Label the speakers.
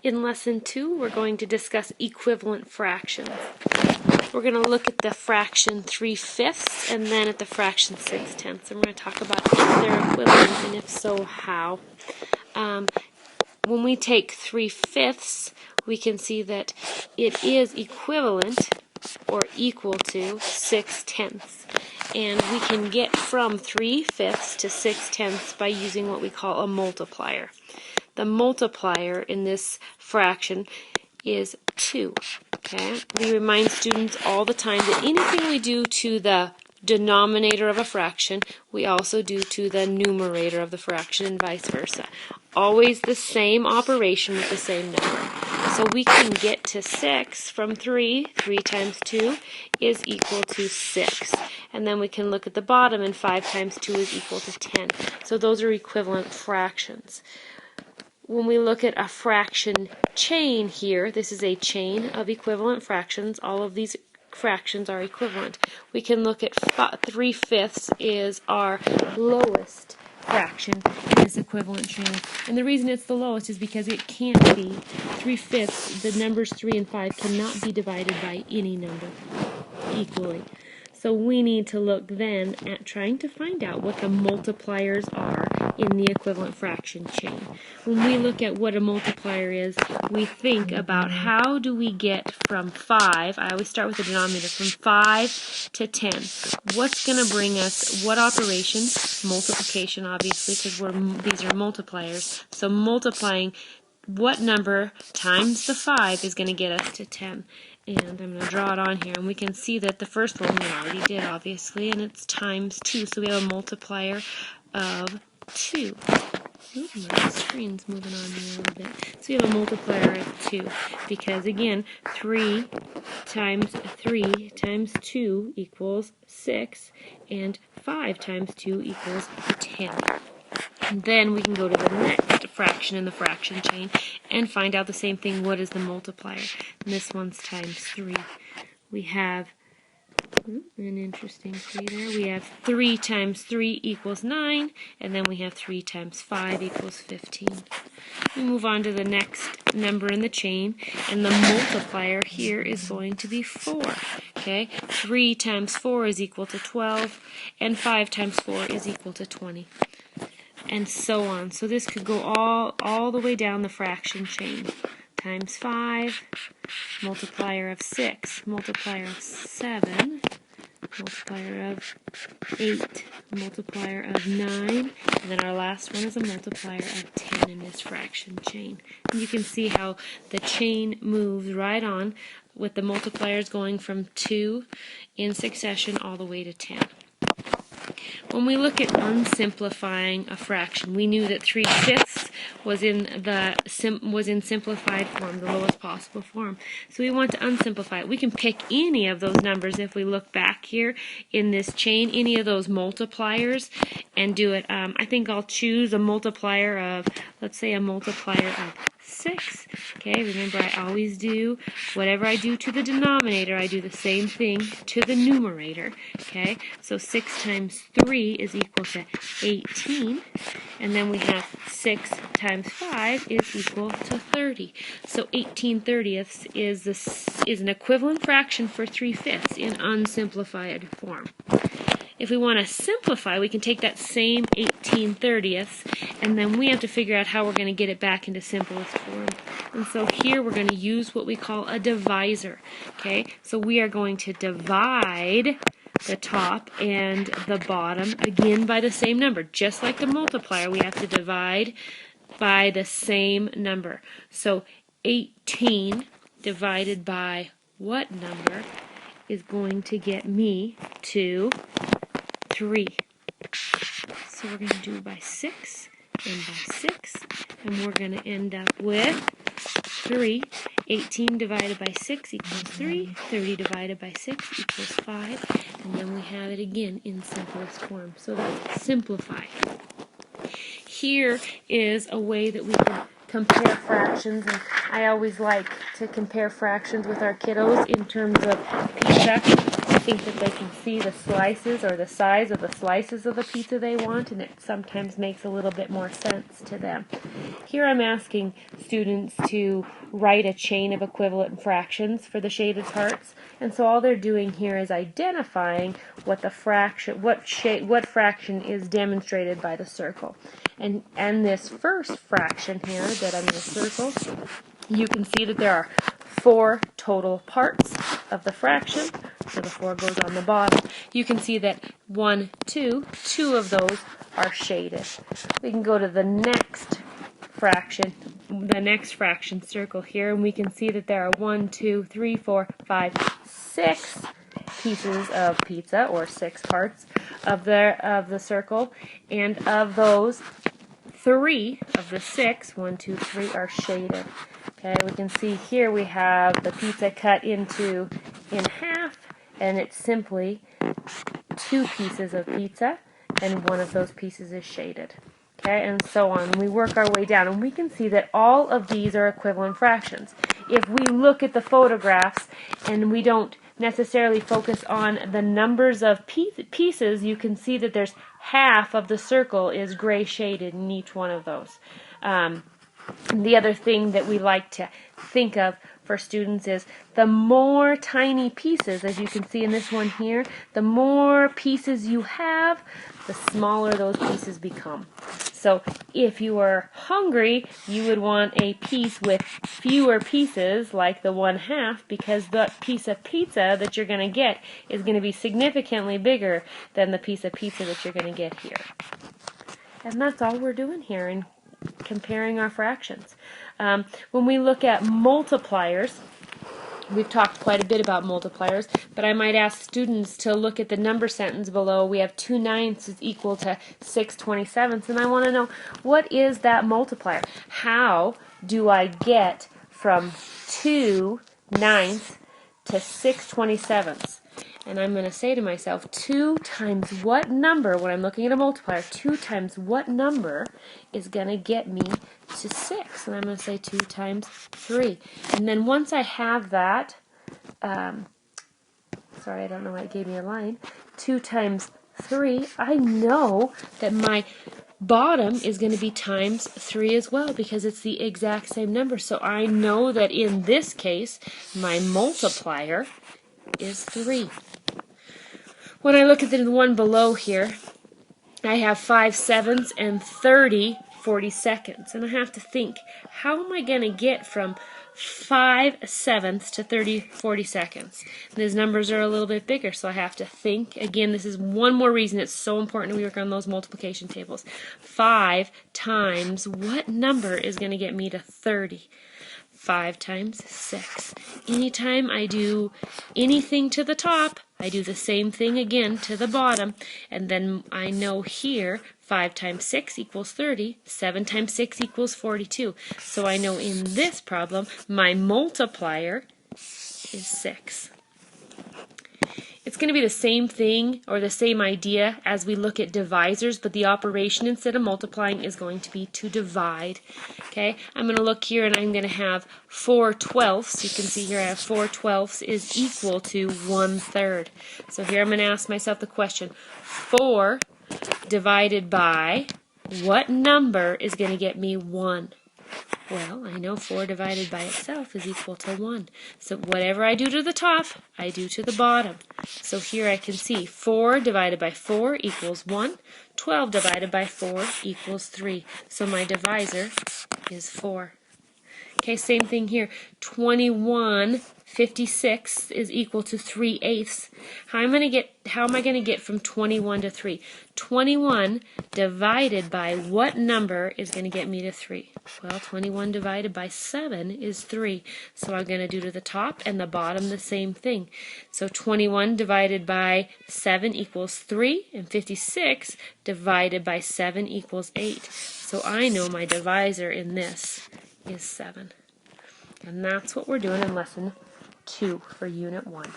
Speaker 1: In Lesson 2, we're going to discuss equivalent fractions. We're going to look at the fraction 3/5 and then at the fraction 6/10. And we're going to talk about if they're equivalent and if so, how. When we take 3/5, we can see that it is equivalent or equal to 6/10. And we can get from 3/5 to 6/10 by using what we call a multiplier. The multiplier in this fraction is 2. Okay? We remind students all the time that anything we do to the denominator of a fraction, we also do to the numerator of the fraction and vice versa. Always the same operation with the same number. So we can get to 6 from 3. 3 times 2 is equal to 6. And then we can look at the bottom, and 5 times 2 is equal to 10. So those are equivalent fractions. When we look at a fraction chain here, this is a chain of equivalent fractions. All of these fractions are equivalent. We can look at 3/5 is our lowest fraction in this equivalent chain. And the reason it's the lowest is because it can't be 3/5. The numbers 3 and 5 cannot be divided by any number equally. So we need to look then at trying to find out what the multipliers are in the equivalent fraction chain. When we look at what a multiplier is, we think about how do we get from 5, I always start with the denominator, from 5 to 10. What's going to bring us what operation? Multiplication, obviously, because these are multipliers. So multiplying what number times the 5 is going to get us to 10. And I'm going to draw it on here, and we can see that the first one we already did, obviously, and it's times 2. So we have a multiplier of 2. Ooh, my screen's moving on me a little bit. So we have a multiplier of 2, because again, 3 times 2 equals 6, and 5 times 2 equals 10. And then we can go to the next fraction in the fraction chain and find out the same thing. What is the multiplier? And this one's times 3. We have an interesting 3 there. We have 3 times 3 equals 9, and then we have 3 times 5 equals 15. We move on to the next number in the chain, and the multiplier here is going to be 4. Okay? 3 times 4 is equal to 12, and 5 times 4 is equal to 20. And so on. So this could go all the way down the fraction chain. Times 5, multiplier of 6, multiplier of 7, multiplier of 8, multiplier of 9, and then our last one is a multiplier of 10 in this fraction chain. And you can see how the chain moves right on with the multipliers going from 2 in succession all the way to 10. When we look at unsimplifying a fraction, we knew that 3/5 was in simplified form, the lowest possible form. So we want to unsimplify it. We can pick any of those numbers if we look back here in this chain, any of those multipliers, and do it. I think I'll choose a multiplier of, let's say, a multiplier of 6. Okay, remember I always do whatever I do to the denominator, I do the same thing to the numerator. Okay, so 6 times 3 is equal to 18, and then we have 6 times 5 is equal to 30. So 18/30ths is an equivalent fraction for 3/5 in unsimplified form. If we want to simplify, we can take that same 18/30ths, and then we have to figure out how we're going to get it back into simplest form. And so here we're going to use what we call a divisor. Okay, so we are going to divide the top and the bottom again by the same number. Just like the multiplier, we have to divide by the same number. So 18 divided by what number is going to get me to 3. So we're going to do by 6 and by 6, and we're going to end up with 3. 18 divided by 6 equals 3. 30 divided by 6 equals 5. And then we have it again in simplest form. So that's simplify. Here is a way that we can compare fractions, and I always like to compare fractions with our kiddos in terms of pizza. think that they can see the slices or the size of the slices of the pizza they want, and it sometimes makes a little bit more sense to them. Here I'm asking students to write a chain of equivalent fractions for the shaded parts, and so all they're doing here is identifying what the fraction, what fraction is demonstrated by the circle. And this first fraction here that I'm going to circle, you can see that there are 4 total parts of the fraction, so the 4 goes on the bottom. You can see that 1, 2 of those are shaded. We can go to the next fraction circle here, and we can see that there are 1, 2, 3, 4, 5, 6 pieces of pizza, or 6 parts of the circle, and of those, 3 of the 6, 1, 2, 3, are shaded. Okay, we can see here we have the pizza cut in half, and it's simply 2 pieces of pizza, and one of those pieces is shaded. Okay, and so on. We work our way down, and we can see that all of these are equivalent fractions. If we look at the photographs and we don't necessarily focus on the numbers of pieces, you can see that there's half of the circle is gray shaded in each one of those. The other thing that we like to think of for students is the more tiny pieces, as you can see in this one here, the more pieces you have, the smaller those pieces become. So if you are hungry, you would want a piece with fewer pieces, like the 1/2, because the piece of pizza that you're going to get is going to be significantly bigger than the piece of pizza that you're going to get here. And that's all we're doing here in comparing our fractions. When we look at multipliers, we've talked quite a bit about multipliers, but I might ask students to look at the number sentence below. We have 2/9 is equal to 6/27, and I want to know, what is that multiplier? How do I get from 2/9 to 6/27? And I'm going to say to myself, 2 times what number, when I'm looking at a multiplier, 2 times what number is going to get me to 6? And I'm going to say 2 times 3. And then once I have that, sorry, I don't know why it gave me a line, 2 times 3, I know that my bottom is going to be times 3 as well, because it's the exact same number. So I know that in this case, my multiplier is 3. When I look at the one below here, I have 5/7 and 30 40-seconds, and I have to think, how am I going to get from 5/7 to 30 40-seconds? These numbers are a little bit bigger, so I have to think. Again, this is one more reason it's so important we work on those multiplication tables. 5 times what number is going to get me to 30? 5 times 6. Anytime I do anything to the top, I do the same thing again to the bottom, and then I know here 5 times 6 equals 30, 7 times 6 equals 42. So I know in this problem my multiplier is 6. It's going to be the same thing, or the same idea, as we look at divisors, but the operation instead of multiplying is going to be to divide. Okay, I'm going to look here, and I'm going to have 4/12. You can see here I have 4/12 is equal to 1/3. So here I'm going to ask myself the question, 4 divided by what number is going to get me 1? Well, I know 4 divided by itself is equal to 1. So whatever I do to the top, I do to the bottom. So here I can see 4 divided by 4 equals 1. 12 divided by 4 equals 3. So my divisor is 4. Okay, same thing here. 21/56 is equal to 3/8. How am I going to get from 21 to 3? 21 divided by what number is going to get me to 3? Well, 21 divided by 7 is 3. So I'm going to do to the top and the bottom the same thing. So 21 divided by 7 equals 3, and 56 divided by 7 equals 8. So I know my divisor in this is 7. And that's what we're doing in lesson 2 for unit 1.